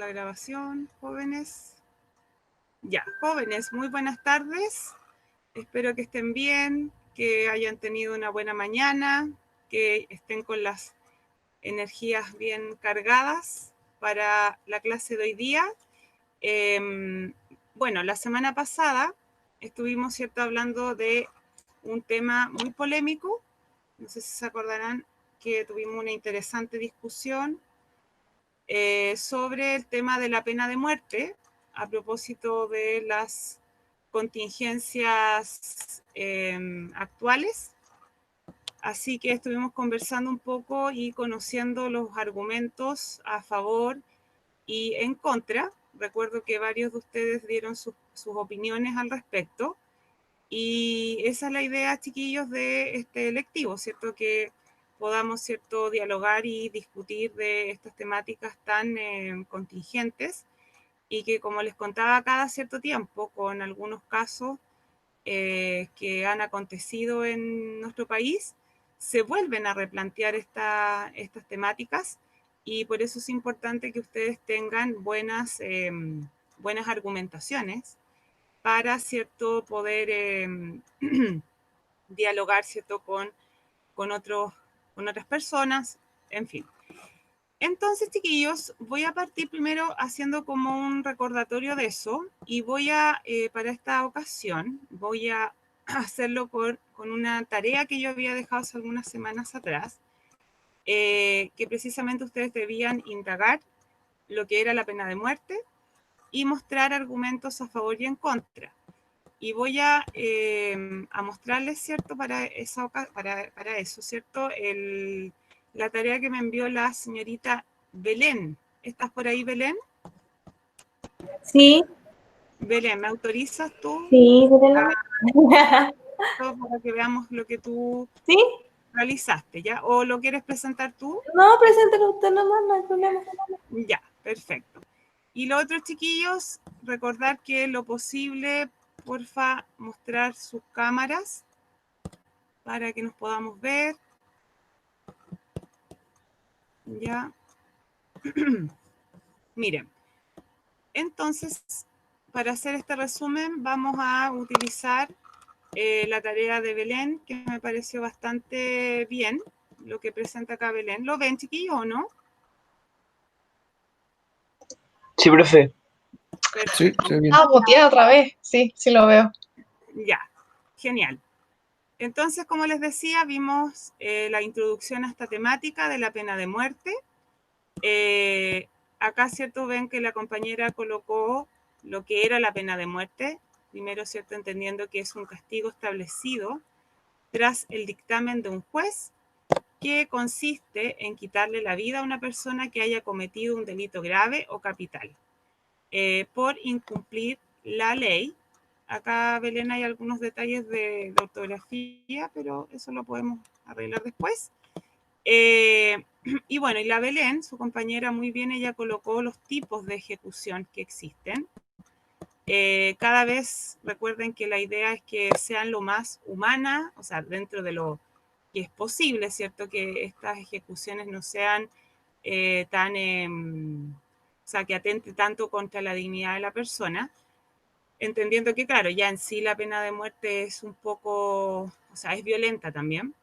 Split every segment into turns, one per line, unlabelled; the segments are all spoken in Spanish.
la grabación, jóvenes. Ya, jóvenes, muy buenas tardes. Espero que estén bien, que hayan tenido una buena mañana, que estén con las energías bien cargadas para la clase de hoy día. Bueno, la semana pasada estuvimos, ¿cierto?, hablando de un tema muy polémico. No sé si se acordarán que tuvimos una interesante discusión sobre el tema de la pena de muerte a propósito de las contingencias actuales. Así que estuvimos conversando un poco y conociendo los argumentos a favor y en contra. Recuerdo que varios de ustedes dieron sus opiniones al respecto. Y esa es la idea, chiquillos, de este lectivo, ¿cierto? Que podamos, ¿cierto?, dialogar y discutir de estas temáticas tan contingentes y que, como les contaba, cada cierto tiempo, con algunos casos que han acontecido en nuestro país, se vuelven a replantear estas temáticas y por eso es importante que ustedes tengan buenas argumentaciones para, ¿cierto?, poder dialogar, ¿cierto?, con otras personas, en fin. Entonces, chiquillos, voy a partir primero haciendo como un recordatorio de eso y voy a, para esta ocasión, voy a hacerlo con una tarea que yo había dejado hace algunas semanas atrás, que precisamente ustedes debían indagar lo que era la pena de muerte y mostrar argumentos a favor y en contra. Y voy a mostrarles, ¿cierto?, para eso, ¿cierto?, la tarea que me envió la señorita Belén. ¿Estás por ahí, Belén?
Sí.
Belén, ¿me autorizas tú?
Sí,
Para que veamos lo que tú
¿Sí?
realizaste, ¿ya? ¿O lo quieres presentar tú?
No, preséntelo usted nomás, no hay problema.
Ya, perfecto. Y los otros chiquillos, recordar que lo posible, porfa, mostrar sus cámaras para que nos podamos ver. Ya. Miren, entonces, para hacer este resumen, vamos a utilizar la tarea de Belén, que me pareció bastante bien, lo que presenta acá Belén. ¿Lo ven, chiquillos, o no?
Sí, profe.
Perfecto.
Sí, bien.
Ah, boteada otra vez. Sí, sí lo veo.
Ya, genial. Entonces, como les decía, vimos la introducción a esta temática de la pena de muerte. Acá, ¿cierto?, ven que la compañera colocó lo que era la pena de muerte. Primero, ¿cierto?, entendiendo que es un castigo establecido tras el dictamen de un juez que consiste en quitarle la vida a una persona que haya cometido un delito grave o capital por incumplir la ley. Acá, Belén, hay algunos detalles de ortografía, pero eso lo podemos arreglar después. Y bueno, y la Belén, su compañera, muy bien, ella colocó los tipos de ejecución que existen. Cada vez recuerden que la idea es que sean lo más humana, o sea, dentro de lo que es posible, ¿cierto? Que estas ejecuciones no sean o sea, que atente tanto contra la dignidad de la persona, entendiendo que, claro, ya en sí la pena de muerte es un poco, o sea, es violenta también,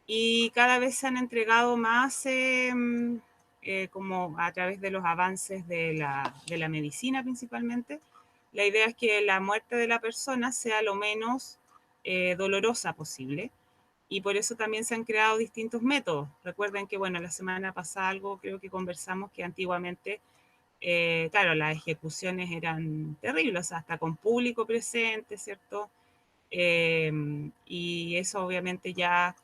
y cada vez se han entregado más como a través de los avances de la medicina principalmente. La idea es que la muerte de la persona sea lo menos dolorosa posible, y por eso también se han creado distintos métodos. Recuerden que, bueno, la semana pasada algo creo que conversamos que antiguamente, claro, las ejecuciones eran terribles, hasta con público presente, ¿cierto? Y eso obviamente ya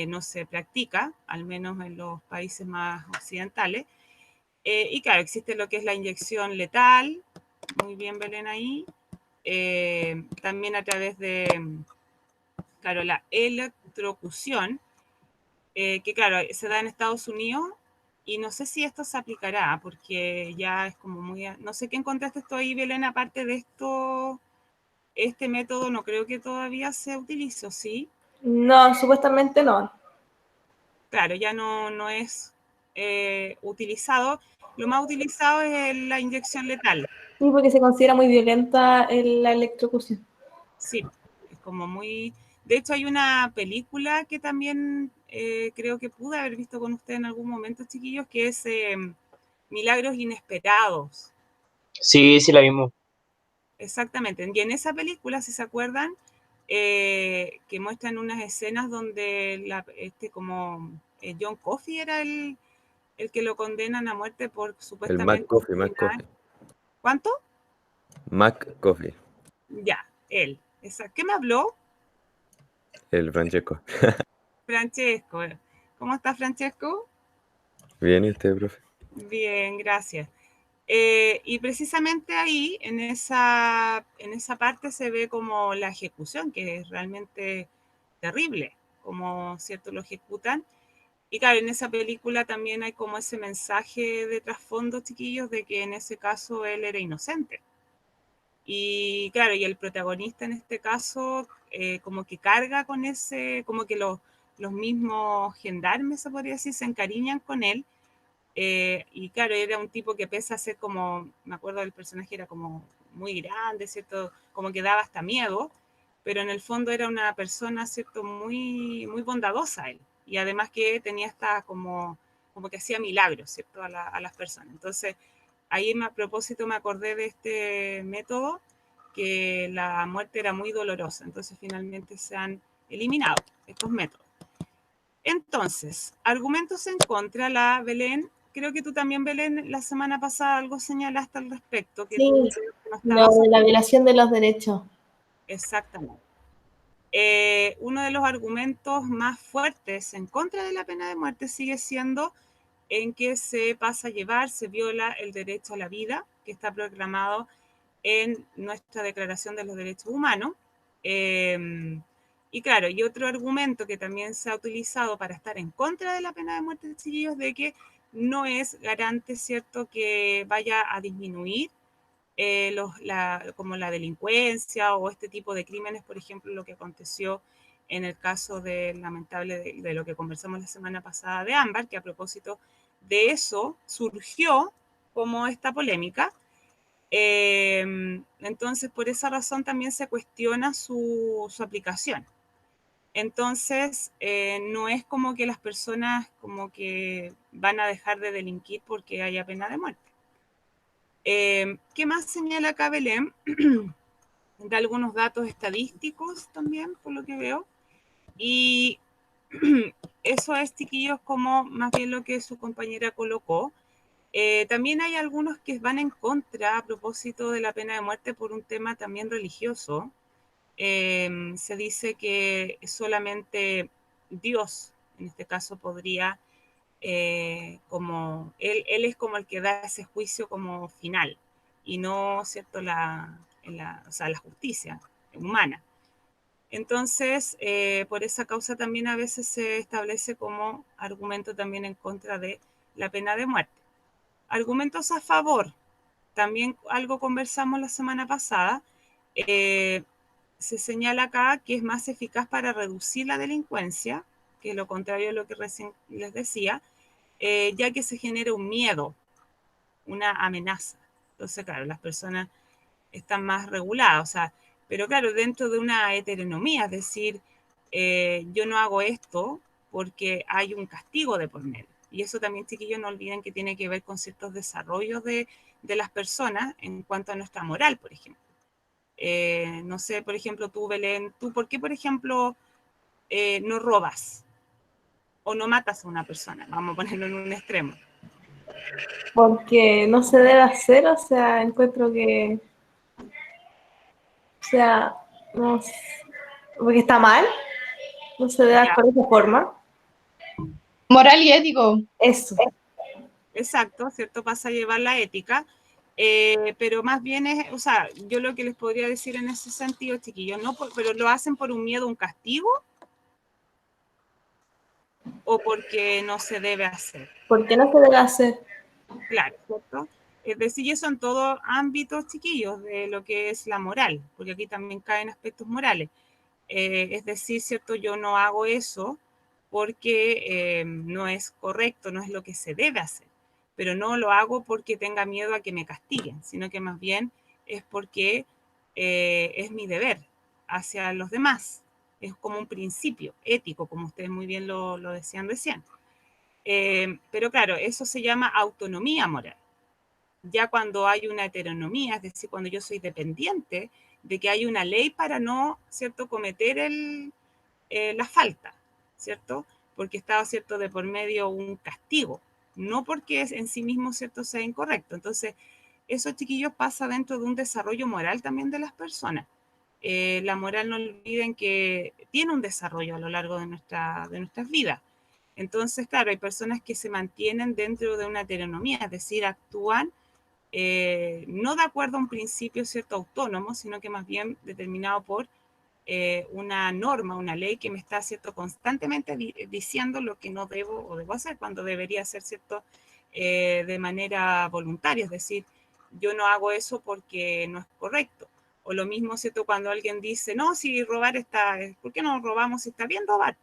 no se practica, al menos en los países más occidentales. Y claro, existe lo que es la inyección letal, muy bien, Belén, ahí. También a través de, claro, la electrocución, que claro, se da en Estados Unidos, y no sé si esto se aplicará, porque ya es como muy... No sé qué encontraste esto ahí, Belén, aparte de esto, este método no creo que todavía se utilice, ¿sí?
No, supuestamente no.
Claro, ya no es utilizado. Lo más utilizado es la inyección letal.
Sí, porque se considera muy violenta la electrocución.
Sí, es como muy... De hecho, hay una película que también creo que pude haber visto con usted en algún momento, chiquillos, que es Milagros Inesperados.
Sí, sí la vimos.
Exactamente. Y en esa película, si se acuerdan, que muestran unas escenas donde John Coffey era el que lo condenan a muerte por
El
supuestamente...
McCoffey.
¿Cuánto?
McCoffey,
Ya, él. ¿Qué me habló?
el Francesco.
Francesco. ¿Cómo está, Francesco?
Bien, ¿y usted, profe?
Bien, gracias. Y precisamente ahí, en esa parte, se ve como la ejecución, que es realmente terrible, como cierto lo ejecutan. Y claro, en esa película también hay como ese mensaje de trasfondo, chiquillos, de que en ese caso él era inocente. Y claro, y el protagonista en este caso como que carga con ese, como que los mismos gendarmes, se podría decir, se encariñan con él. Y claro, era un tipo que pese a ser como, me acuerdo del personaje, era como muy grande, ¿cierto? Como que daba hasta miedo, pero en el fondo era una persona, ¿cierto? Muy, muy bondadosa él. Y además que tenía esta como que hacía milagros, ¿cierto? A las personas. Entonces, ahí a propósito me acordé de este método, que la muerte era muy dolorosa. Entonces, finalmente se han eliminado estos métodos. Entonces, argumentos en contra, la Belén. Creo que tú también, Belén, la semana pasada algo señalaste al respecto, que
Sí,
tú no
lo
estabas...
de la violación de los derechos.
Exactamente. Uno de los argumentos más fuertes en contra de la pena de muerte sigue siendo en que se pasa a llevar, se viola el derecho a la vida, que está proclamado en nuestra Declaración de los Derechos Humanos. Y claro, y otro argumento que también se ha utilizado para estar en contra de la pena de muerte, chiquillos, de que no es garante, ¿cierto?, que vaya a disminuir como la delincuencia o este tipo de crímenes, por ejemplo, lo que aconteció en el caso lamentable de lo que conversamos la semana pasada de Ámbar, que a propósito de eso surgió como esta polémica. Entonces, por esa razón también se cuestiona su aplicación. Entonces, no es como que las personas como que van a dejar de delinquir porque haya pena de muerte. ¿Qué más señala acá Belén? Da algunos datos estadísticos también, por lo que veo. Y eso es, chiquillos, como más bien lo que su compañera colocó. También hay algunos que van en contra a propósito de la pena de muerte por un tema también religioso. Se dice que solamente Dios, en este caso, podría, como él es como el que da ese juicio como final y no, ¿cierto?, o sea, la justicia humana. Entonces, por esa causa también a veces se establece como argumento también en contra de la pena de muerte. Argumentos a favor, también algo conversamos la semana pasada, se señala acá que es más eficaz para reducir la delincuencia, que es lo contrario a lo que recién les decía, ya que se genera un miedo, una amenaza. Entonces, claro, las personas están más reguladas, o sea, pero claro, dentro de una heteronomía, es decir, yo no hago esto porque hay un castigo de por medio. Y eso también, chiquillos, no olviden que tiene que ver con ciertos desarrollos de las personas en cuanto a nuestra moral, por ejemplo. No sé, por ejemplo, tú, Belén, ¿tú por qué, por ejemplo, no robas o no matas a una persona? Vamos a ponerlo en un extremo.
Porque no se debe hacer, o sea, encuentro que, o sea, no, porque está mal, no se debe
Ya,
actuar de esa forma.
Moral y ético.
Eso.
exacto, ¿cierto? Pasa a llevar la ética, pero más bien es, o sea, yo lo que les podría decir en ese sentido, chiquillos, no, pero lo hacen por un miedo, un castigo, o porque no se debe hacer.
¿Por qué no se debe hacer?
Claro, ¿cierto? Es decir, eso en todos ámbitos, chiquillos, de lo que es la moral, porque aquí también caen aspectos morales. Es decir, ¿cierto? Yo no hago eso porque no es correcto, no es lo que se debe hacer. Pero no lo hago porque tenga miedo a que me castiguen, sino que más bien es porque es mi deber hacia los demás. Es como un principio ético, como ustedes muy bien lo decían recién. Pero claro, eso se llama autonomía moral. Ya cuando hay una heteronomía, es decir, cuando yo soy dependiente de que hay una ley para no, ¿cierto?, cometer la falta, ¿cierto? Porque estaba, ¿cierto?, de por medio un castigo, no porque en sí mismo, ¿cierto?, sea incorrecto. Entonces, eso, chiquillos, pasa dentro de un desarrollo moral también de las personas. La moral, no olviden que tiene un desarrollo a lo largo de nuestras vidas. Entonces, claro, hay personas que se mantienen dentro de una heteronomía, es decir, actúan no de acuerdo a un principio, ¿cierto?, autónomo, sino que más bien determinado por una norma, una ley que me está, ¿cierto?, constantemente diciendo lo que no debo o debo hacer, cuando debería ser, ¿cierto?, de manera voluntaria, es decir, yo no hago eso porque no es correcto. O lo mismo, ¿cierto?, cuando alguien dice, no, si robar está, ¿por qué no robamos si está bien robar?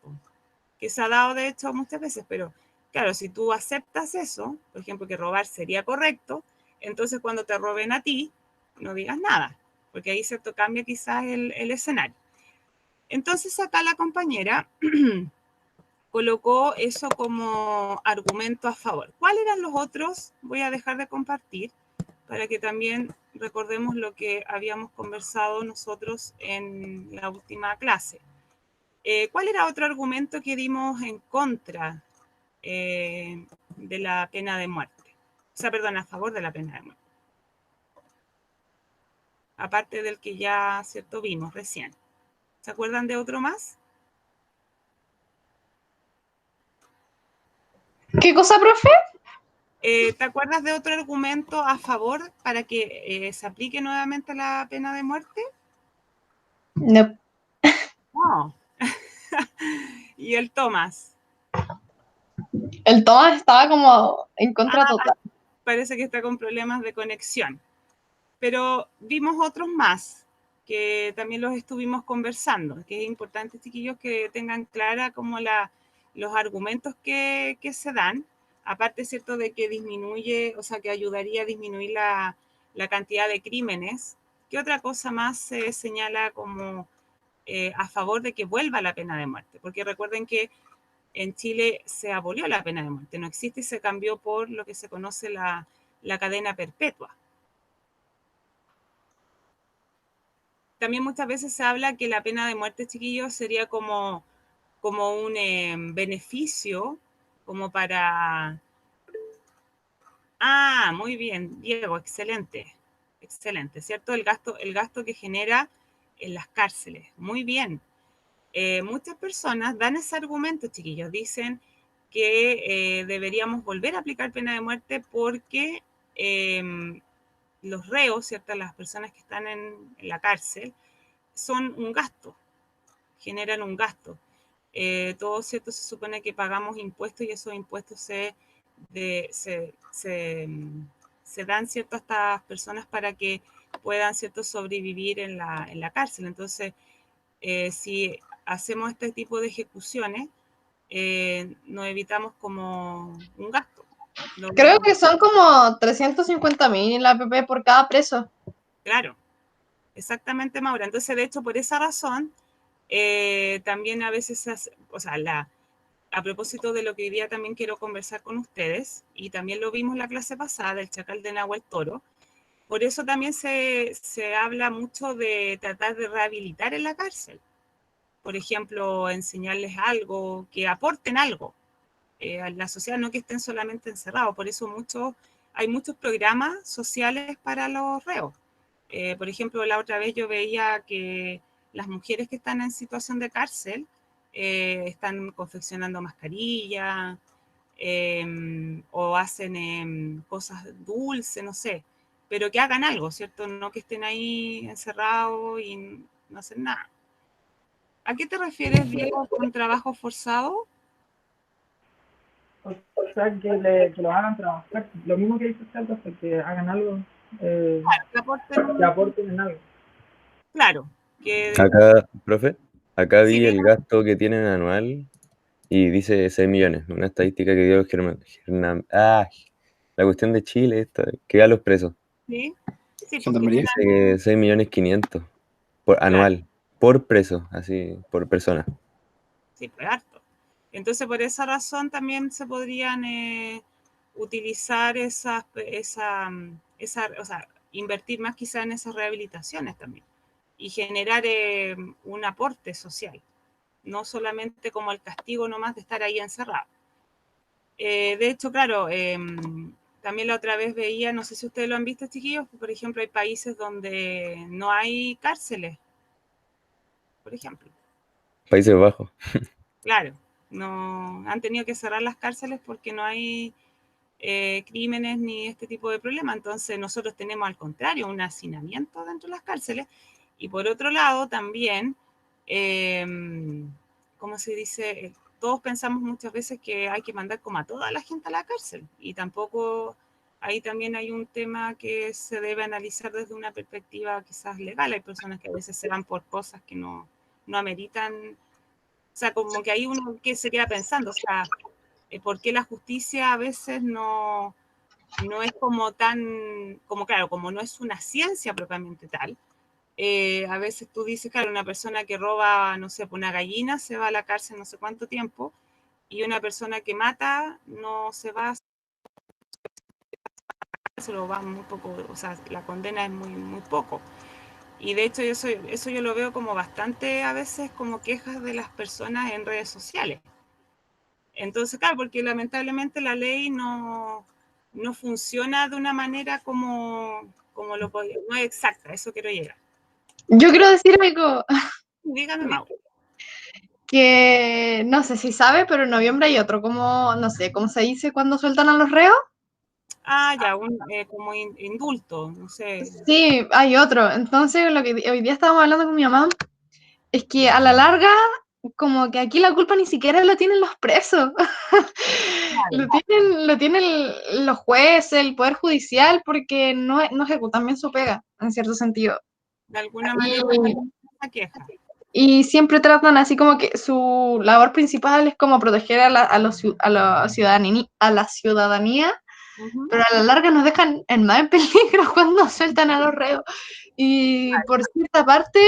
Que se ha dado de hecho muchas veces, pero claro, si tú aceptas eso, por ejemplo, que robar sería correcto, entonces cuando te roben a ti, no digas nada, porque ahí, ¿cierto?, cambia quizás el escenario. Entonces acá la compañera colocó eso como argumento a favor. ¿Cuáles eran los otros? Voy a dejar de compartir para que también recordemos lo que habíamos conversado nosotros en la última clase. ¿Cuál era otro argumento que dimos en contra de la pena de muerte? O sea, perdón, a favor de la pena de muerte. Aparte del que ya, ¿cierto?, vimos recién. ¿Se acuerdan de otro más?
¿Qué cosa, profe?
¿Te acuerdas de otro argumento a favor para que se aplique nuevamente la pena de muerte?
No.
No. ¿Y el Tomás?
El Tomás estaba como en contra total.
Parece que está con problemas de conexión. Pero vimos otros más que también los estuvimos conversando, que es importante, chiquillos, que tengan clara como los argumentos que se dan, aparte, ¿cierto?, de que disminuye, o sea, que ayudaría a disminuir la cantidad de crímenes. ¿Qué otra cosa más se señala como a favor de que vuelva la pena de muerte? Porque recuerden que en Chile se abolió la pena de muerte, no existe y se cambió por lo que se conoce la cadena perpetua. También muchas veces se habla que la pena de muerte, chiquillos, sería como un beneficio, como para... Ah, muy bien, Diego, excelente, excelente, ¿cierto? El gasto que genera en las cárceles, muy bien. Muchas personas dan ese argumento, chiquillos, dicen que deberíamos volver a aplicar pena de muerte porque los reos, ¿cierto?, las personas que están en la cárcel, son un gasto, generan un gasto. Todo, ¿cierto?, se supone que pagamos impuestos y esos impuestos se dan, ¿cierto?, a estas personas para que puedan, ¿cierto?, sobrevivir en la cárcel. Entonces, si hacemos este tipo de ejecuciones, nos evitamos como un gasto.
Creo que son como 350.000 en la APP por cada preso.
Claro, exactamente, Maura. Entonces, de hecho, por esa razón, también a veces, o sea, a propósito de lo que hoy día también quiero conversar con ustedes, y también lo vimos en la clase pasada, el chacal de Nahuel Toro, por eso también se habla mucho de tratar de rehabilitar en la cárcel. Por ejemplo, enseñarles algo, que aporten algo a la sociedad, no que estén solamente encerrados. Por eso hay muchos programas sociales para los reos. Por ejemplo, la otra vez yo veía que las mujeres que están en situación de cárcel están confeccionando mascarillas o hacen cosas dulces, no sé, pero que hagan algo, ¿cierto? No que estén ahí encerrados y no hacen nada. ¿A qué te refieres, Diego, con trabajo forzado?
O sea, que lo hagan trabajar. Lo mismo que dice usted, pues, que hagan algo,
Que aporten
que aporten en algo.
claro, que
Acá, profe, acá
sí,
vi el
diga.
gasto que tienen anual Y dice 6 millones, una estadística que dio la cuestión de Chile, esta, que da a los presos.
¿Sí? Sí, porque
Gendarmería.
Dice que 6 millones 500 por
Claro.
anual, por preso, así, por persona.
sí, pues harto. Entonces, por esa razón también se podrían utilizar o sea, invertir más quizá en esas rehabilitaciones también y generar un aporte social, no solamente como el castigo nomás de estar ahí encerrado. De hecho, claro, también la otra vez veía, no sé si ustedes lo han visto, chiquillos, por ejemplo, hay países donde no hay cárceles, por ejemplo.
Países Bajos.
Claro, no han tenido que cerrar las cárceles porque no hay crímenes ni este tipo de problemas. Entonces nosotros tenemos al contrario un hacinamiento dentro de las cárceles. Y por otro lado también, eh, ¿cómo se dice? Todos pensamos muchas veces que hay que mandar como a toda la gente a la cárcel. Y tampoco, ahí también hay un tema que se debe analizar desde una perspectiva quizás legal. Hay personas que a veces se van por cosas que no ameritan. O sea, como que ahí uno que se queda pensando, o sea, ¿por qué la justicia a veces no es como tan, como claro, como no es una ciencia propiamente tal? A veces tú dices, claro, una persona que roba, no sé, una gallina se va a la cárcel no sé cuánto tiempo, y una persona que mata no se va, se lo va muy poco, o sea, la condena es muy poco. Y de hecho eso yo lo veo como bastante a veces como quejas de las personas en redes sociales. Entonces, claro, porque lamentablemente la ley no funciona de una manera como lo podría, no es exacta, eso quiero llegar.
Yo quiero decir algo
Dígame, Mau.
que no sé si sabe, pero en noviembre hay otro, como, no sé, ¿cómo se dice cuando sueltan a los reos?
Ah, ya, como indulto, no sé.
Sí, hay otro. Entonces, lo que hoy día estábamos hablando con mi mamá es que a la larga, como que aquí la culpa ni siquiera lo tienen los presos. Lo tienen los jueces, el Poder Judicial, porque no ejecutan bien su pega, en cierto sentido.
De alguna manera también esa queja.
Y siempre tratan así como que su labor principal es como proteger a la ciudadanía,
Uh-huh.
pero a la larga nos dejan en más en peligro cuando sueltan a los reos. Y por cierta parte,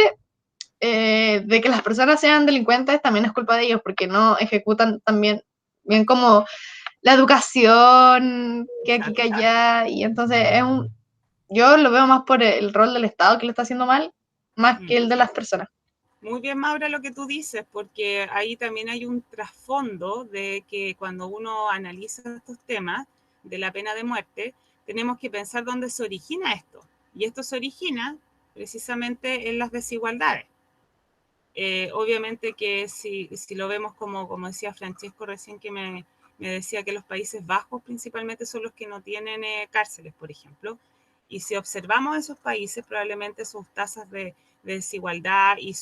de que las personas sean delincuentes también es culpa de ellos, porque no ejecutan también bien como la educación que aquí que allá, y entonces yo lo veo más por el rol del Estado que lo está haciendo mal, más que el de las personas.
Muy bien, Maura, lo que tú dices, porque ahí también hay un trasfondo de que cuando uno analiza estos temas de la pena de muerte, tenemos que pensar dónde se origina esto. Y esto se origina precisamente en las desigualdades. Obviamente que si lo vemos como decía Francesco recién, que me decía que los Países Bajos principalmente son los que no tienen cárceles, por ejemplo, y si observamos esos países, probablemente sus tasas de desigualdad y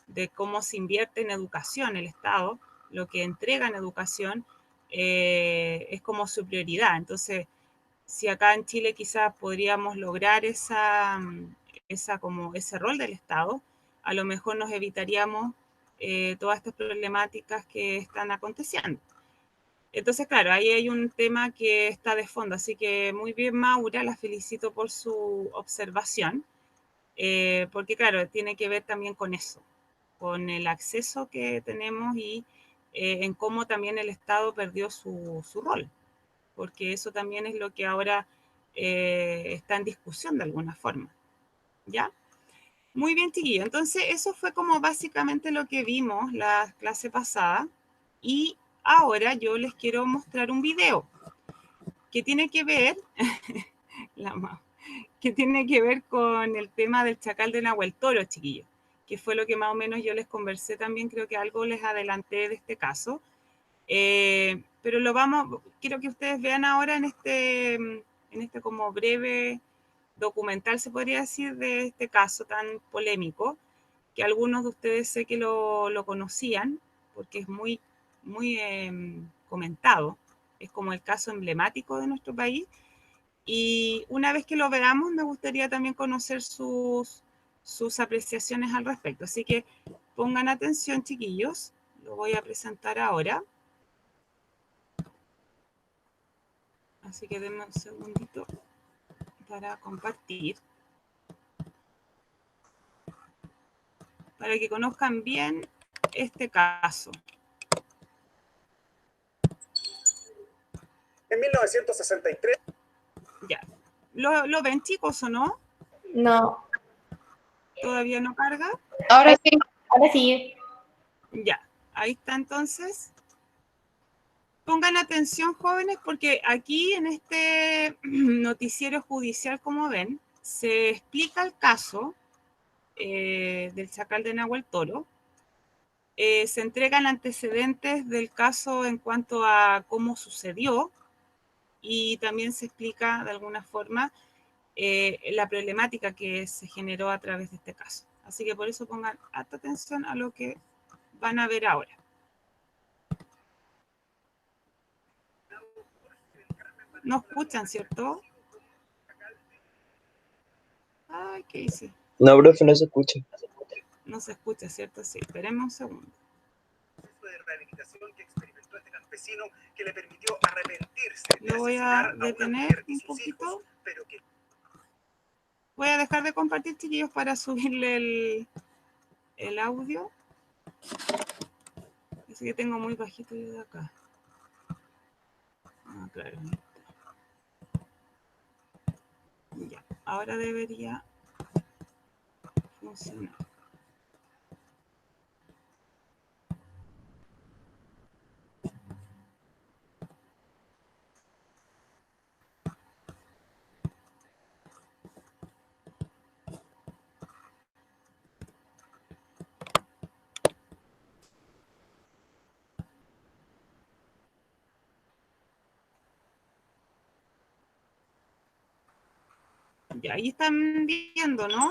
de cómo se invierte en educación el Estado, lo que entrega en educación, es como su prioridad. Entonces, si acá en Chile quizás podríamos lograr como ese rol del Estado, a lo mejor nos evitaríamos todas estas problemáticas que están aconteciendo. Entonces, claro, ahí hay un tema que está de fondo, así que muy bien, Maura, la felicito por su observación, porque claro, tiene que ver también con eso, con el acceso que tenemos y en cómo también el Estado perdió su rol, porque eso también es lo que ahora está en discusión de alguna forma, ¿ya? Muy bien, chiquillo. Entonces, eso fue como básicamente lo que vimos la clase pasada. Y ahora yo les quiero mostrar un video que tiene que ver, que tiene que ver con el tema del chacal de Nahuel Toro, chiquillos, que fue lo que más o menos yo les conversé también, creo que algo les adelanté de este caso. Pero quiero que ustedes vean ahora en este como breve documental, se podría decir, de este caso tan polémico, que algunos de ustedes sé que lo conocían, porque es muy comentado, es como el caso emblemático de nuestro país, y una vez que lo veamos, me gustaría también conocer sus apreciaciones al respecto. Así que pongan atención, chiquillos, Lo voy a presentar ahora. Así que denme un segundito para compartir. Para que conozcan bien este caso.
En 1963.
Ya. ¿Lo ven, chicos, o no?
No.
¿Todavía no carga?
Ahora sí.
Ahora sí.
Ya. Ahí está entonces. Pongan atención, jóvenes, porque aquí en este noticiero judicial, como ven, se explica el caso del chacal de Nahuel Toro. Se entregan antecedentes del caso en cuanto a cómo sucedió y también se explica de alguna forma la problemática que se generó a través de este caso. Así que por eso pongan alta atención a lo que van a ver ahora. No escuchan, ¿cierto? Ay, ¿qué hice?
No, profe, no se escucha.
No se escucha, ¿cierto? Sí, esperemos un segundo.
De rehabilitación que experimentó este campesino que le permitió arrepentirse de
Lo voy
asesinar
a
a una
detener
mujer y
un
sus
poquito.
hijos, pero que
Voy a dejar de compartir, chiquillos, para subirle el audio. Así que tengo muy bajito yo de acá. Ah, claro. Ya, ahora debería funcionar. Ya, ahí están viendo, ¿no?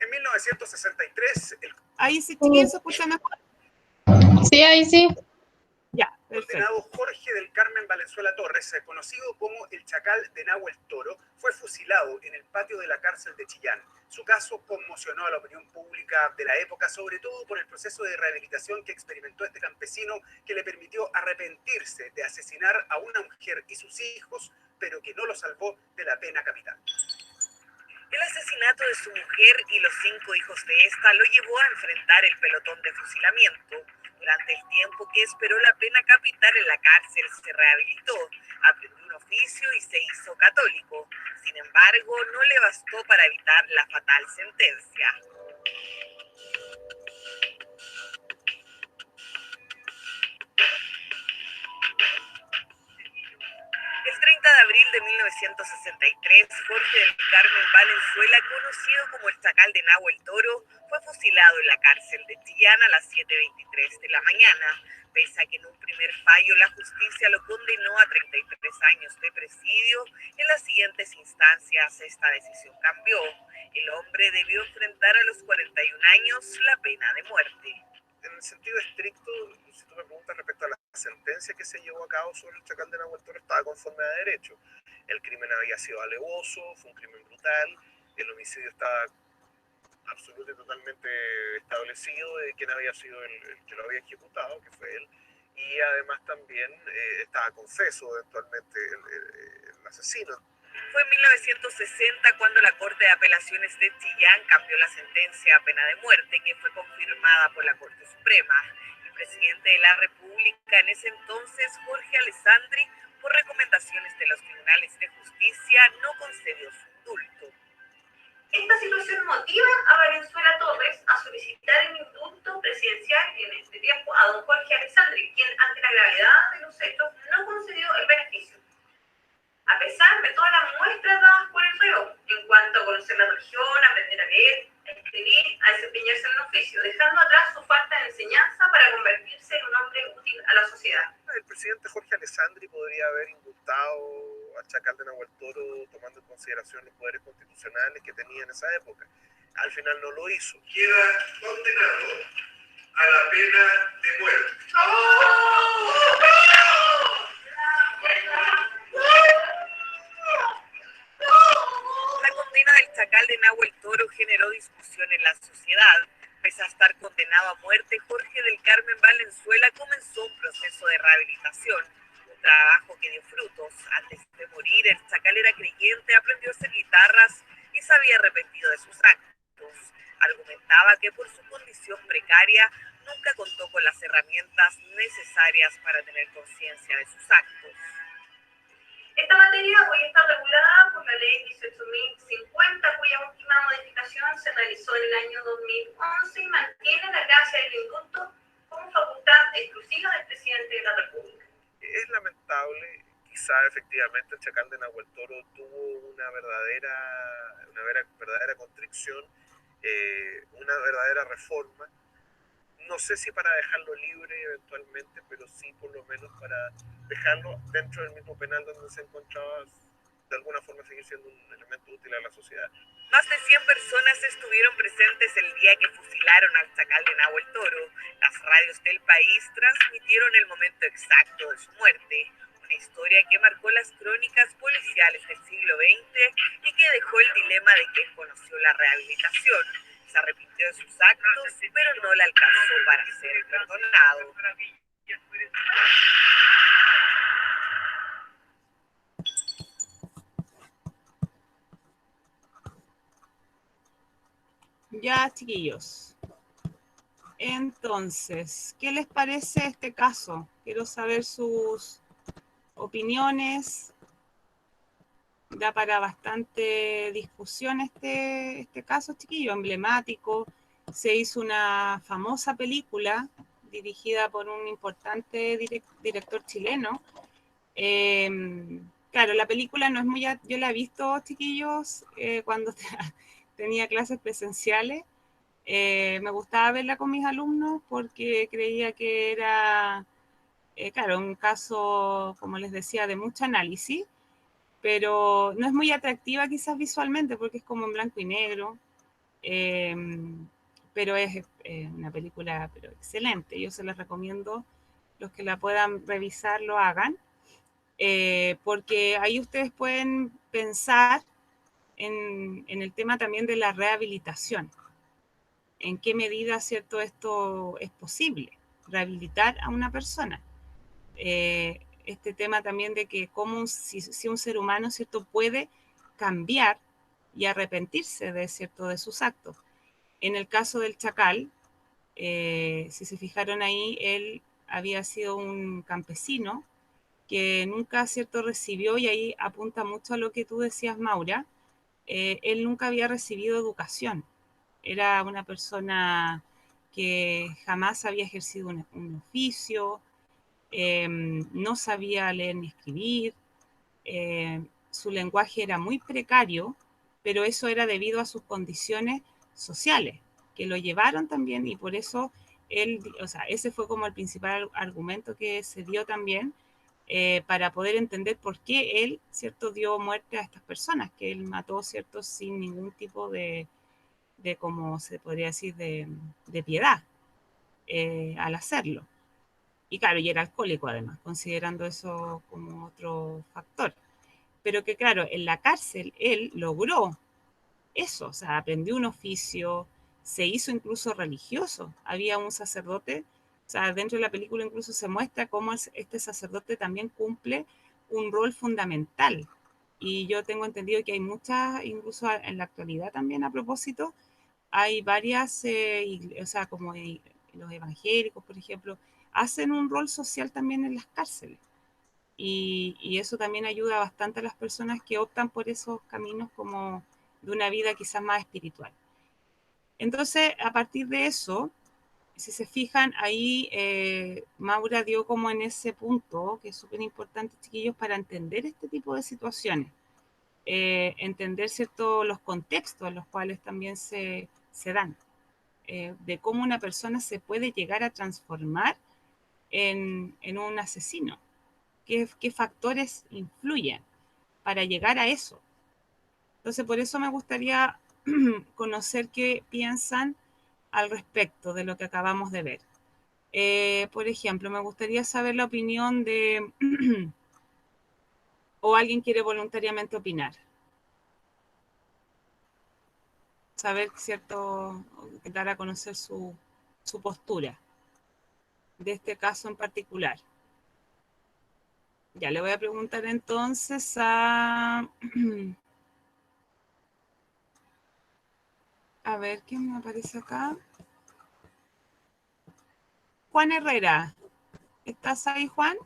en 1963 el
Ahí sí, chiquillos, se escucha mejor.
Sí, ahí sí.
Ya, perfecto.
condenado Jorge del Carmen Valenzuela Torres, conocido como el Chacal de Nahuel Toro, fue fusilado en el patio de la cárcel de Chillán. Su caso conmocionó a la opinión pública de la época, sobre todo por el proceso de rehabilitación que experimentó este campesino, que le permitió arrepentirse de asesinar a una mujer y sus hijos, pero que no lo salvó de la pena capital. El asesinato de su mujer y los 5 hijos de esta lo llevó a enfrentar el pelotón de fusilamiento. Durante el tiempo que esperó la pena capital en la cárcel, se rehabilitó, aprendió un oficio y se hizo católico. Sin embargo, no le bastó para evitar la fatal sentencia. El 30 de abril de 1963, Jorge del Carmen Valenzuela, conocido como el Chacal de Nahuel Toro, fue fusilado en la cárcel de Chillán a las 7:23 de la mañana. Pese a que en un primer fallo la justicia lo condenó a 33 años de presidio, en las siguientes instancias esta decisión cambió. El hombre debió enfrentar a los 41 años la pena de muerte. En el sentido estricto, si tú me preguntas respecto a la sentencia que se llevó a cabo sobre el Chacal de Nahuel Toro, estaba conforme a derecho. El crimen había sido alevoso, fue un crimen brutal, el homicidio estaba absolutamente y totalmente establecido de quién había sido el que lo había ejecutado, que fue él, y además también estaba confeso eventualmente el asesino. Fue en 1960 cuando la Corte de Apelaciones de Chillán cambió la sentencia a pena de muerte, que fue confirmada por la Corte Suprema. El presidente de la República en ese entonces, Jorge Alessandri, por recomendaciones de los tribunales de justicia, no concedió su indulto.
Esta situación motiva a Valenzuela Torres a solicitar el indulto presidencial en este tiempo a don Jorge Alessandri, quien ante la gravedad de los hechos no concedió el beneficio. A pesar de todas las muestras dadas por el reo en cuanto a conocer la religión, aprender a leer, a escribir, a desempeñarse en un oficio, dejando atrás su falta de enseñanza para convertirse en un hombre útil a la sociedad. El presidente Jorge Alessandri podría haber indultado al Chacal de Nahuel Toro tomando en consideración los poderes constitucionales que tenía en esa época. Al final no lo hizo. Queda condenado a la pena de muerte. La condena del Chacal de Nahuel Toro generó discusión en la sociedad.
Pese a estar condenado a muerte, Jorge del Carmen Valenzuela comenzó un proceso de rehabilitación, un trabajo que dio frutos. Antes de morir, el chacal era creyente, aprendió a hacer guitarras y se había arrepentido de sus actos. Argumentaba que por su condición precaria nunca contó con las herramientas necesarias para tener conciencia de sus actos.
Esta materia hoy está regulada por la ley 18.050, cuya última modificación se realizó en el año 2011 y mantiene la gracia del indulto como facultad exclusiva del presidente de la República.
Es lamentable, quizá efectivamente el chacal de Nahuel Toro tuvo una verdadera constricción, una verdadera reforma. No sé si para dejarlo libre eventualmente, pero sí por lo menos para dejarlo dentro del mismo penal donde se encontraba, de alguna forma seguir siendo un elemento útil a la sociedad.
Más de 100 personas estuvieron presentes el día que fusilaron al chacal de Nahuel Toro. Las radios del país transmitieron el momento exacto de su muerte. Una historia que marcó las crónicas policiales del siglo XX y que dejó el dilema de quien conoció la rehabilitación. Se arrepintió de sus actos, pero no le alcanzó para ser perdonado.
Ya, chiquillos. Entonces, ¿qué les parece este caso? Quiero saber sus opiniones. Da para bastante discusión este caso, chiquillo, emblemático. Se hizo una famosa película dirigida por un importante director chileno. Claro, la película no es muy... Yo la he visto, chiquillos, cuando tenía clases presenciales. Me gustaba verla con mis alumnos porque creía que era, claro, un caso, como les decía, de mucho análisis, pero no es muy atractiva quizás visualmente porque es como en blanco y negro, pero es una película pero excelente. Yo se las recomiendo, los que la puedan revisar lo hagan, porque ahí ustedes pueden pensar en el tema también de la rehabilitación. ¿En qué medida, cierto, esto es posible? Rehabilitar a una persona. Este tema también de que si un ser humano, cierto, puede cambiar y arrepentirse de, cierto, de sus actos. En el caso del chacal, si se fijaron ahí, él había sido un campesino que nunca, cierto, recibió, y ahí apunta mucho a lo que tú decías, Maura, él nunca había recibido educación. Era una persona que jamás había ejercido un oficio, no sabía leer ni escribir, su lenguaje era muy precario, pero eso era debido a sus condiciones sociales, que lo llevaron también, y por eso él, o sea, ese fue como el principal argumento que se dio también, para poder entender por qué él, cierto, dio muerte a estas personas, que él mató, cierto, sin ningún tipo de como se podría decir, de piedad al hacerlo. Y claro, y era alcohólico además, considerando eso como otro factor. Pero que claro, en la cárcel él logró eso, o sea, aprendió un oficio, se hizo incluso religioso. Había un sacerdote, o sea, dentro de la película incluso se muestra cómo este sacerdote también cumple un rol fundamental. Y yo tengo entendido que hay muchas, incluso en la actualidad también a propósito, hay varias, o sea, como los evangélicos, por ejemplo, hacen un rol social también en las cárceles. Y eso también ayuda bastante a las personas que optan por esos caminos como de una vida quizás más espiritual. Entonces, a partir de eso, si se fijan, ahí Maura dio como en ese punto, que es súper importante, chiquillos, para entender este tipo de situaciones. Entender, ¿cierto?, los contextos en los cuales también se dan, de cómo una persona se puede llegar a transformar en un asesino. ¿Qué factores influyen para llegar a eso? Entonces, por eso me gustaría conocer qué piensan al respecto de lo que acabamos de ver. Por ejemplo, me gustaría saber la opinión de... ¿O alguien quiere voluntariamente opinar? saber, ¿cierto?, dar a conocer su postura de este caso en particular. Ya le voy a preguntar entonces a ver quién me aparece acá. Juan Herrera. ¿Estás ahí, Juan?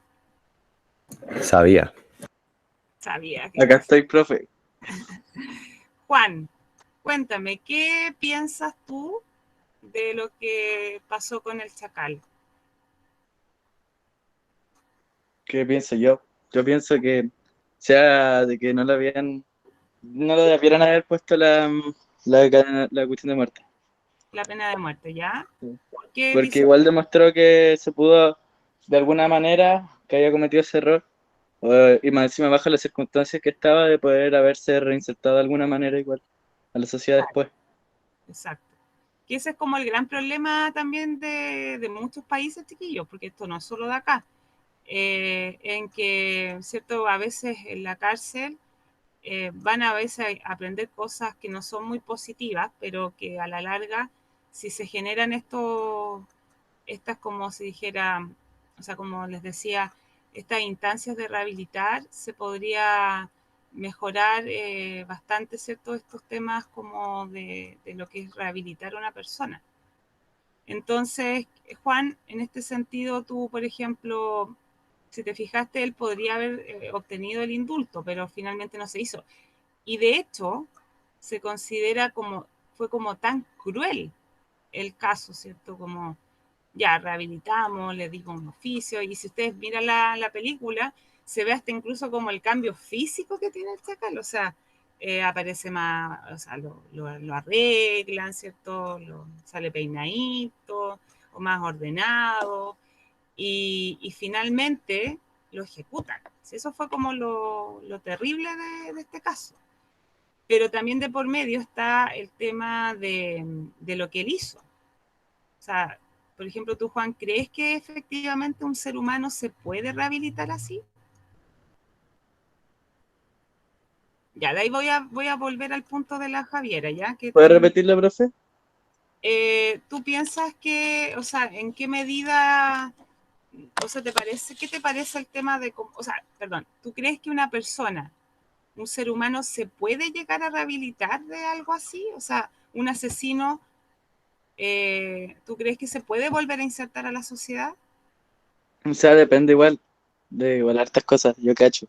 Sabía.
Sabía que
Acá estoy, profe.
Juan, cuéntame, ¿qué piensas tú de lo que pasó con el chacal?
¿Qué pienso yo? Yo pienso que sea de que no le debieran haber puesto la cuestión de muerte.
La pena de muerte, ¿ya?
Sí.
¿Por qué
Porque
dices
igual demostró que se pudo, de alguna manera, que había cometido ese error, y más encima bajo las circunstancias que estaba, de poder haberse reinsertado de alguna manera igual a la sociedad después.
Exacto. Que ese es como el gran problema también de muchos países, chiquillos, porque esto no es solo de acá, en que, ¿cierto?, a veces en la cárcel van a veces a aprender cosas que no son muy positivas, pero que a la larga, si se generan estas, como se dijera, o sea, como les decía, estas instancias de rehabilitar, se podría mejorar bastante, ¿cierto?, estos temas como de lo que es rehabilitar a una persona. Entonces, Juan, en este sentido, tú, por ejemplo, si te fijaste, él podría haber obtenido el indulto, pero finalmente no se hizo. Y de hecho, se considera fue como tan cruel el caso, ¿cierto? Como ya rehabilitamos, le dimos un oficio, y si ustedes miran la película, se ve hasta incluso como el cambio físico que tiene el chacal, o sea, aparece más, o sea, lo arreglan, ¿cierto? Sale peinadito, o más ordenado, y finalmente lo ejecutan. Eso fue como lo terrible de este caso. Pero también de por medio está el tema de lo que él hizo. O sea, por ejemplo, tú, Juan, ¿crees que efectivamente un ser humano se puede rehabilitar así? Ya, de ahí voy a volver al punto de la Javiera, ¿ya? Que
¿Puede repetirlo, profe?
¿tú piensas que, o sea, en qué medida, o sea, qué te parece el tema de, o sea, perdón, ¿tú crees que una persona, un ser humano, se puede llegar a rehabilitar de algo así? O sea, un asesino, ¿tú crees que se puede volver a insertar a la sociedad?
O sea, depende igual de igual hartas cosas, yo cacho.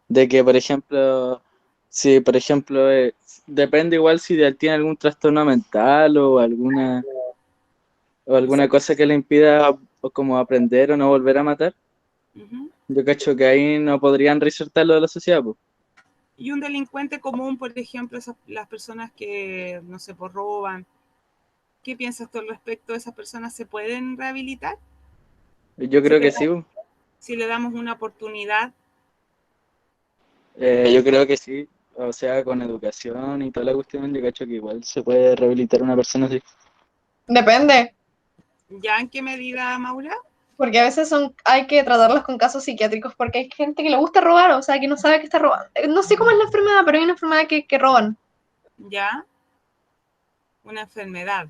De que, por ejemplo, si, por ejemplo, depende igual si tiene algún trastorno mental o alguna cosa que le impida o como aprender o no volver a matar.
Uh-huh.
Yo cacho que ahí no podrían reinsertarlo de la sociedad, pues.
Y un delincuente común, por ejemplo, las personas que, no sé, pues roban, ¿qué piensas tú al respecto? ¿Esas personas se pueden rehabilitar?
Yo creo que sí, pues.
Si le damos una oportunidad.
Yo creo que sí, o sea, con educación y toda la cuestión, yo cacho que igual se puede rehabilitar una persona así.
Depende,
¿Ya en qué medida, Maura?
porque a veces hay que tratarlos con casos psiquiátricos porque hay gente que le gusta robar, o sea, que no sabe que está robando. No sé cómo es la enfermedad, pero hay una enfermedad que roban.
¿Ya? Una enfermedad.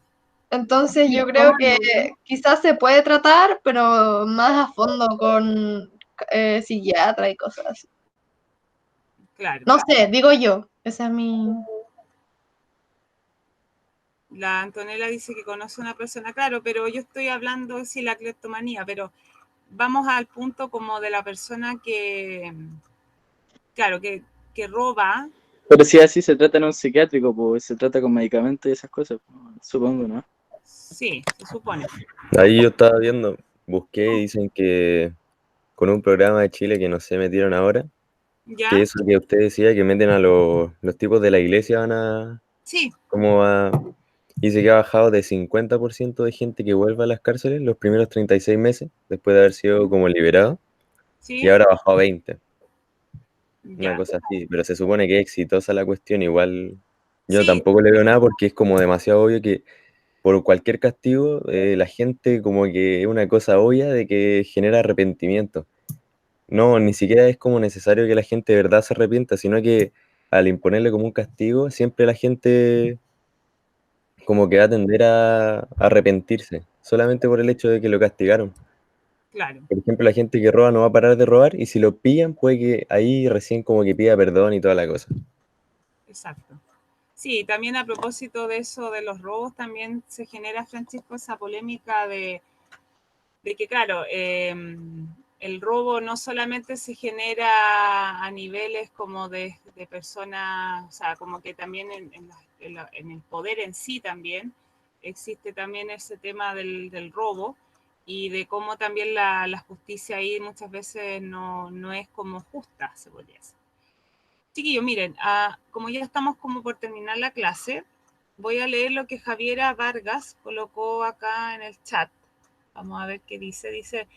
Entonces yo creo que quizás se puede tratar, pero más a fondo con psiquiatra y cosas así.
Claro.
No sé, digo yo, esa es mi...
La Antonella dice que conoce a una persona, claro, pero yo estoy hablando de la cleptomanía, pero vamos al punto como de la persona que, claro, que roba.
Pero si así se trata en un psiquiátrico, pues se trata con medicamentos y esas cosas, pues, supongo, ¿no?
Sí, se supone.
Ahí yo estaba viendo, busqué y dicen que con un programa de Chile que no sé, metieron ahora,
¿Ya?
que eso que usted decía, que meten a los tipos de la iglesia
Sí.
Dice que ha bajado de 50% de gente que vuelve a las cárceles los primeros 36 meses, después de haber sido como liberado,
¿Sí?
y ahora ha bajado a 20.
Ya.
Una cosa así, pero se supone que es exitosa la cuestión, igual yo
Sí.
tampoco le veo nada porque es como demasiado obvio que por cualquier castigo la gente como que es una cosa obvia de que genera arrepentimiento. No, ni siquiera es como necesario que la gente de verdad se arrepienta, sino que al imponerle como un castigo, siempre la gente como que va a tender a arrepentirse, solamente por el hecho de que lo castigaron.
Claro,
Por ejemplo, la gente que roba no va a parar de robar, y si lo pillan, puede que ahí recién como que pida perdón y toda la cosa.
exacto. Sí, también a propósito de eso de los robos, también se genera, Francisco, esa polémica de que, claro, el robo no solamente se genera a niveles como de personas, o sea, como que también en el poder en sí también existe también ese tema del robo y de cómo también la justicia ahí muchas veces no es como justa, se podría decir. Chiquillos, miren, como ya estamos como por terminar la clase, voy a leer lo que Javiera Vargas colocó acá en el chat. Vamos a ver qué dice. Dice,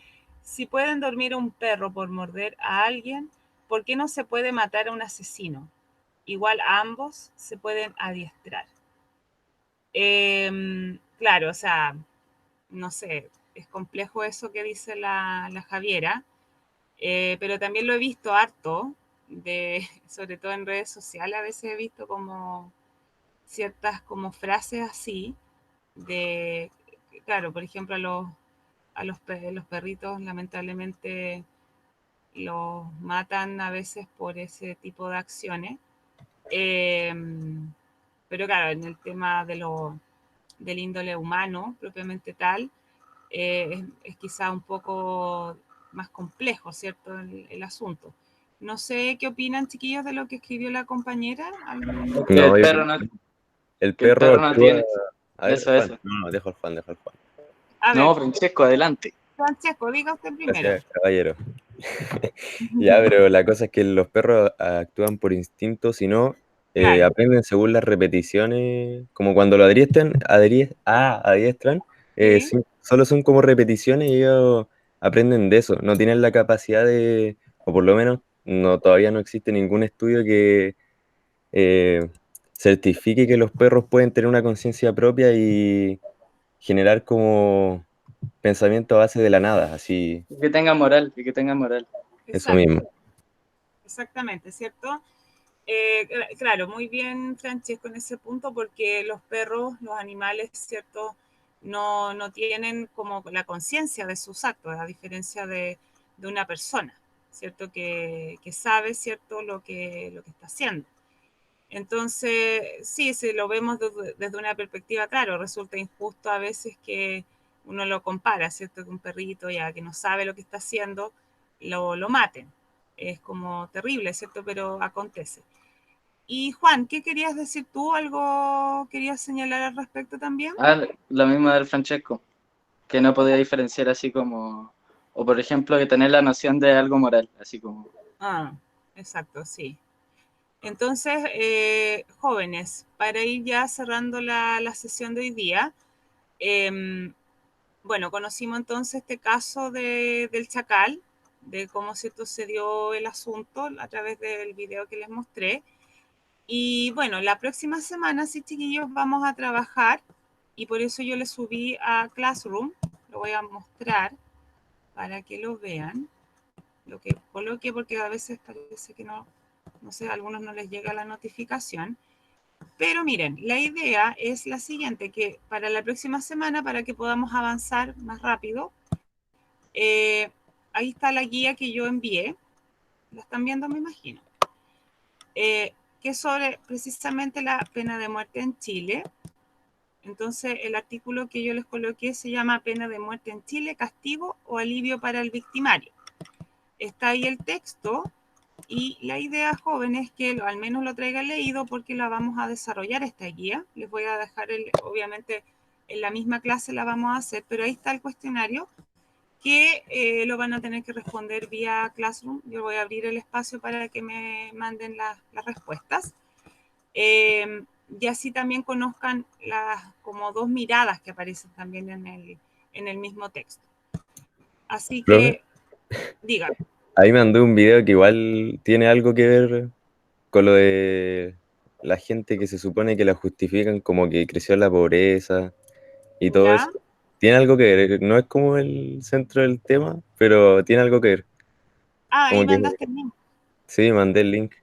si pueden dormir a un perro por morder a alguien, ¿por qué no se puede matar a un asesino? Igual a ambos se pueden adiestrar. Claro, o sea, no sé, es complejo eso que dice la Javiera, pero también lo he visto harto, sobre todo en redes sociales, a veces he visto como ciertas como frases así, de, claro, por ejemplo, los perritos lamentablemente los matan a veces por ese tipo de acciones. Eh, pero claro, en el tema del índole humano propiamente tal, es quizá un poco más complejo, ¿cierto? El asunto. No sé qué opinan, chiquillos, de lo que escribió la compañera.
Que
No,
el perro no,
el
que el
perro
perro no
actúa...
tiene.
A ver,
Eso,
Juan.
eso.
No, dejo al Juan, dejo al Juan.
A ver,
No, Francesco, adelante.
Francesco, diga usted primero.
Gracias, caballero. Ya, pero la cosa es que los perros actúan por instinto, si no,
Claro,
aprenden según las repeticiones, como cuando lo adiestran,
sí,
sí, solo son como repeticiones y ellos aprenden de eso, no tienen la capacidad de, o por lo menos no, todavía no existe ningún estudio que eh, certifique que los perros pueden tener una conciencia propia y generar como pensamiento a base de la nada, así,
Y que tenga moral, y que tenga moral.
eso
exacto,
mismo.
exactamente, ¿cierto? Claro, muy bien, Francesco, en ese punto, porque los perros, los animales, ¿cierto? No tienen como la conciencia de sus actos, a diferencia de una persona, ¿cierto? Que sabe, ¿cierto? Lo que está haciendo. Entonces, sí, si lo vemos desde una perspectiva, claro, resulta injusto a veces que uno lo compara, ¿cierto? Que un perrito ya que no sabe lo que está haciendo, lo maten. Es como terrible, ¿cierto? Pero acontece. Y Juan, ¿qué querías decir tú? ¿Algo querías señalar al respecto también?
Ah, lo mismo del Francesco, que no podía diferenciar así como, o por ejemplo, que tener la noción de algo moral, así como.
Ah, exacto, sí. Entonces, jóvenes, para ir ya cerrando la sesión de hoy día, em, bueno, conocimos entonces este caso del Chacal, de cómo se dio el asunto a través del video que les mostré. Y bueno, la próxima semana, sí, chiquillos, vamos a trabajar y por eso yo les subí a Classroom, lo voy a mostrar para que lo vean, lo que coloqué, porque a veces parece que no sé, a algunos no les llega la notificación. Pero miren, la idea es la siguiente, que para la próxima semana, para que podamos avanzar más rápido, ahí está la guía que yo envié, la están viendo me imagino, que es sobre precisamente la pena de muerte en Chile. Entonces el artículo que yo les coloqué se llama Pena de muerte en Chile, castigo o alivio para el victimario. Está ahí el texto y la idea, joven, es que al menos lo traigan leído porque la vamos a desarrollar esta guía. Les voy a dejar, obviamente, en la misma clase la vamos a hacer, pero ahí está el cuestionario que lo van a tener que responder vía Classroom. Yo voy a abrir el espacio para que me manden las respuestas. Y así también conozcan las como dos miradas que aparecen también en el mismo texto. Así
Profe,
que, digan.
ahí mandé un video que igual tiene algo que ver con lo de la gente que se supone que la justifican como que creció en la pobreza y todo
¿Ya?
eso. Tiene algo que ver, no es como el centro del tema, pero tiene algo que ver.
Ah, ahí
Como que
mandaste el link.
sí, mandé el link.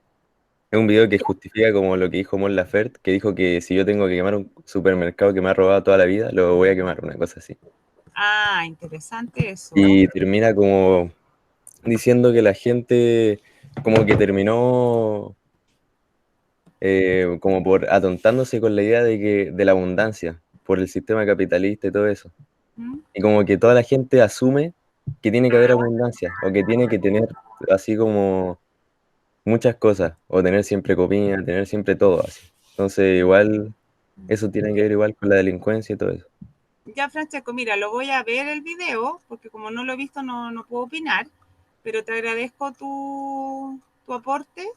Es un video que justifica como lo que dijo Mon Laferte, que dijo que si yo tengo que quemar un supermercado que me ha robado toda la vida, lo voy a quemar, una cosa así.
Ah, interesante eso.
Y termina como diciendo que la gente como que terminó como por atontándose con la idea de la abundancia, por el sistema capitalista y todo eso.
¿Mm?
Y como que toda la gente asume que tiene que haber abundancia, o que tiene que tener así como muchas cosas, o tener siempre comida, tener siempre todo así. Entonces igual, eso tiene que ver igual con la delincuencia y todo eso.
Ya, Francesco, mira, lo voy a ver el video, porque como no lo he visto no puedo opinar, pero te agradezco tu aporte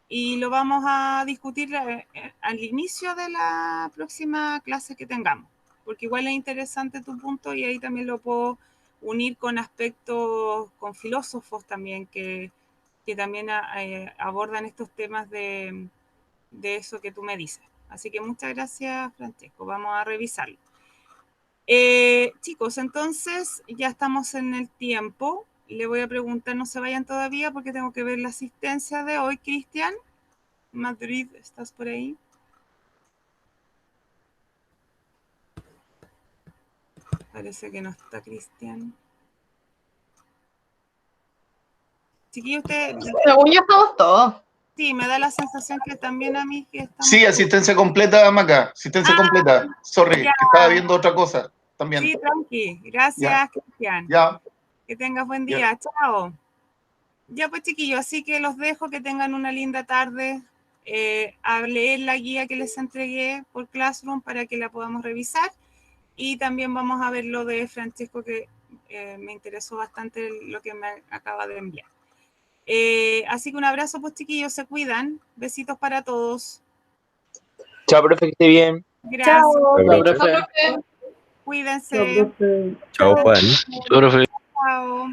y lo vamos a discutir al inicio de la próxima clase que tengamos, porque igual es interesante tu punto y ahí también lo puedo unir con aspectos, con filósofos también que también abordan estos temas de eso que tú me dices. Así que muchas gracias, Francesco. Vamos a revisarlo. Chicos, entonces ya estamos en el tiempo. Le voy a preguntar, no se vayan todavía porque tengo que ver la asistencia de hoy. Cristian, Madrid, ¿estás por ahí? Parece que no está Cristian. Chiquillo, usted...
Según yo estamos todos.
Sí, me da la sensación que también a mí que estamos...
Sí, asistencia completa, Maca. Asistencia completa. Sorry,
ya.
que estaba viendo otra cosa también.
Sí, tranqui. Gracias,
Ya.
Cristian.
Ya.
Que tengas buen día. Chao. Ya pues, chiquillos, así que los dejo, que tengan una linda tarde. A leer la guía que les entregué por Classroom para que la podamos revisar. Y también vamos a ver lo de Francesco, que me interesó bastante lo que me acaba de enviar. Así que un abrazo, pues, chiquillos, se cuidan. Besitos para todos.
Chao, profe, que esté bien.
Gracias.
Chao,
profe.
Cuídense.
Chao, Juan.
Chao, profe.
Chao.